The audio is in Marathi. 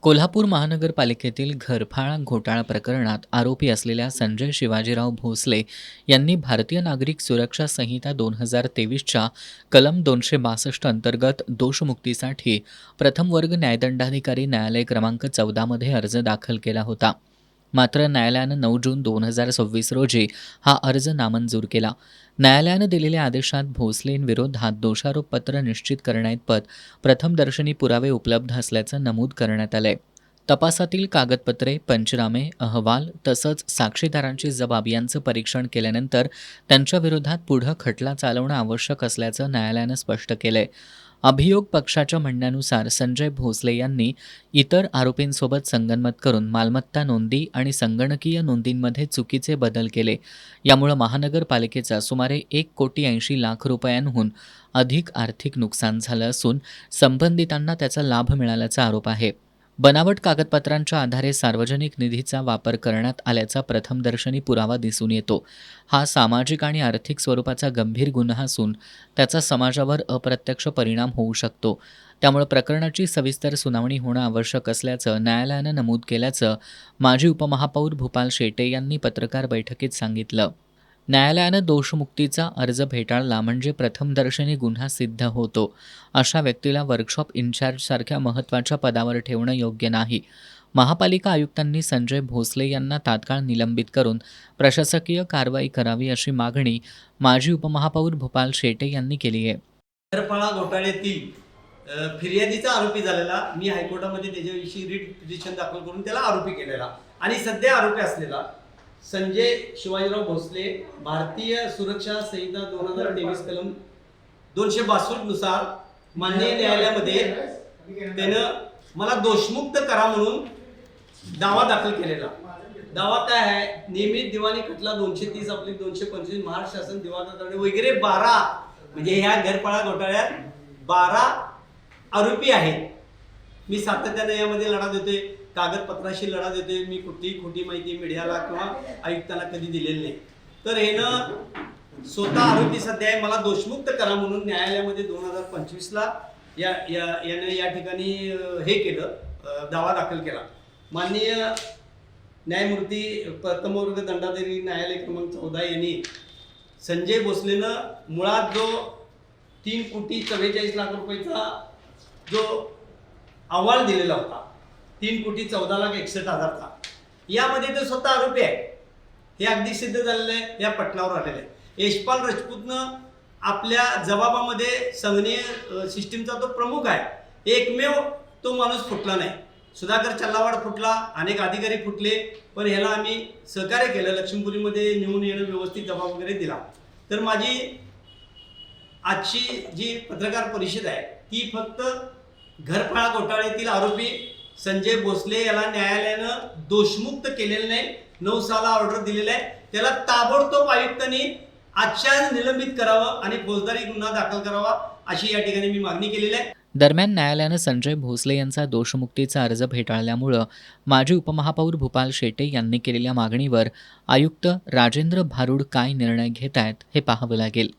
कोल्हापूर महानगरपालिकेतील घरफाळा घोटाळा प्रकरणात आरोपी असलेल्या संजय शिवाजीराव भोसले यांनी भारतीय नागरिक सुरक्षा संहिता 2023च्या कलम 262 अंतर्गत दोषमुक्तीसाठी प्रथम वर्ग न्यायदंडाधिकारी न्यायालय क्रमांक 14 मध्ये अर्ज दाखल केला होता. मात्र न्यायालयानं 9 जून 2026 रोजी हा अर्ज नामंजूर केला. न्यायालयानं दिलेल्या आदेशात भोसलेंविरोधात दोषारोपपत्र निश्चित करण्याइतपत प्रथमदर्शनी पुरावे उपलब्ध असल्याचं नमूद करण्यात आलंय. तपासातील कागदपत्रे, पंचनामे, अहवाल तसंच साक्षीदारांची जबाब यांचं परीक्षण केल्यानंतर त्यांच्याविरोधात पुढं खटला चालवणं आवश्यक असल्याचं न्यायालयानं स्पष्ट केलंय. अभियोग पक्षाच्या म्हणण्यानुसार संजय भोसले यांनी इतर आरोपींसोबत संगनमत करून मालमत्ता नोंदी आणि संगणकीय नोंदींमध्ये चुकीचे बदल केले. यामुळे महानगरपालिकेचा सुमारे 1,80,00,000 रुपयांहून अधिक आर्थिक नुकसान झालं असून संबंधितांना त्याचा लाभ मिळाल्याचा आरोप आहे. बनावट कागदपत्रांच्या आधारे सार्वजनिक निधीचा वापर करण्यात आल्याचा प्रथमदर्शनी पुरावा दिसून येतो. हा सामाजिक आणि आर्थिक स्वरूपाचा गंभीर गुन्हा असून त्याचा समाजावर अप्रत्यक्ष परिणाम होऊ शकतो. त्यामुळे प्रकरणाची सविस्तर सुनावणी होणं आवश्यक असल्याचं न्यायालयानं नमूद केल्याचं माजी उपमहापौर भूपाल शेटे यांनी पत्रकार बैठकीत सांगितलं. न्यायालयानं दोषमुक्तीचा अर्ज फेटाळला म्हणजे प्रथमदर्शनी गुन्हा सिद्ध होतो. अशा व्यक्तीला वर्कशॉप इन्चार्जसारख्या महत्त्वाच्या पदावर ठेवणं योग्य नाही. महापालिका आयुक्तांनी संजय भोसले यांना तात्काळ निलंबित करून प्रशासकीय कारवाई करावी अशी मागणी माजी उपमहापौर भूपाल शेटे यांनी केली आहे. घरफाळा घोटाळ्यातील फिर्यादीचा आरोपी झालेला मी हायकोर्टामध्ये त्याच्याविषयी रिट पिटिशन दाखल करून त्याला आरोपी केलेला आणि सध्या आरोपी असलेला संजय शिवाजीराव भोसले भारतीय सुरक्षा संहिता 2023 कलम 262 नुसार माननीय न्यायालयामध्ये त्यानं मला दोषमुक्त करा म्हणून दावा दाखल केलेला. दावा काय आहे? नियमित दिवाणी खटला 230 आपली 225 महाराष्ट्र शासन दिवाणी वगैरे 12 म्हणजे ह्या घरफाळा घोटाळ्यात 12 आरोपी आहेत. मी सातत्याने यामध्ये लढा देतोय, कागदपत्राशी लढा देतोय. मी कुठलीही खोटी माहिती मीडियाला किंवा आयुक्तांना कधी दिलेली नाही. तर हे ना स्वतः आरोपी सध्या आहे, मला दोषमुक्त करा म्हणून न्यायालयामध्ये 2025ला याने या ठिकाणी हे केलं, दावा दाखल केला. माननीय न्यायमूर्ती प्रथम वर्ग दंडाधिकारी न्यायालय क्रमांक 14 यांनी संजय भोसलेनं मुळात जो 3,44,00,000 रुपयाचा जो अहवाल दिलेला होता 3,14,61,000चा, यामध्ये तो स्वतः आरोपी आहे हे अगदी सिद्ध झालेलं आहे, या पटलावर आलेलं आहे. यशपाल राजपूतनं आपल्या जबाबामध्ये संगणकीय सिस्टीमचा तो प्रमुख आहे. एकमेव तो माणूस फुटला नाही. सुधाकर चल्लावाड फुटला, अनेक अधिकारी फुटले, पण ह्याला आम्ही सहकार्य केलं. लक्ष्मीपुरीमध्ये नेऊन येणं, व्यवस्थित जबाब वगैरे दिला. तर माझी आजची जी पत्रकार परिषद आहे ती फक्त घरफाळा घोटाळ्यातील आरोपी संजय भोसले याला न्यायालयानं दोषमुक्त केलेलं नाही. 9 ऑर्डर दिलेला आहे. त्याला ताबडतोब आयुक्तांनी आजच्या निलंबित करावं आणि फौजदारी गुन्हा दाखल करावा अशी या ठिकाणी मी मागणी केलेली आहे. दरम्यान न्यायालयानं संजय भोसले यांचा दोषमुक्तीचा अर्ज फेटाळल्यामुळं माजी उपमहापौर भूपाल शेटे यांनी केलेल्या मागणीवर आयुक्त राजेंद्र भारुड काय निर्णय घेत आहेत हे पाहावं लागेल.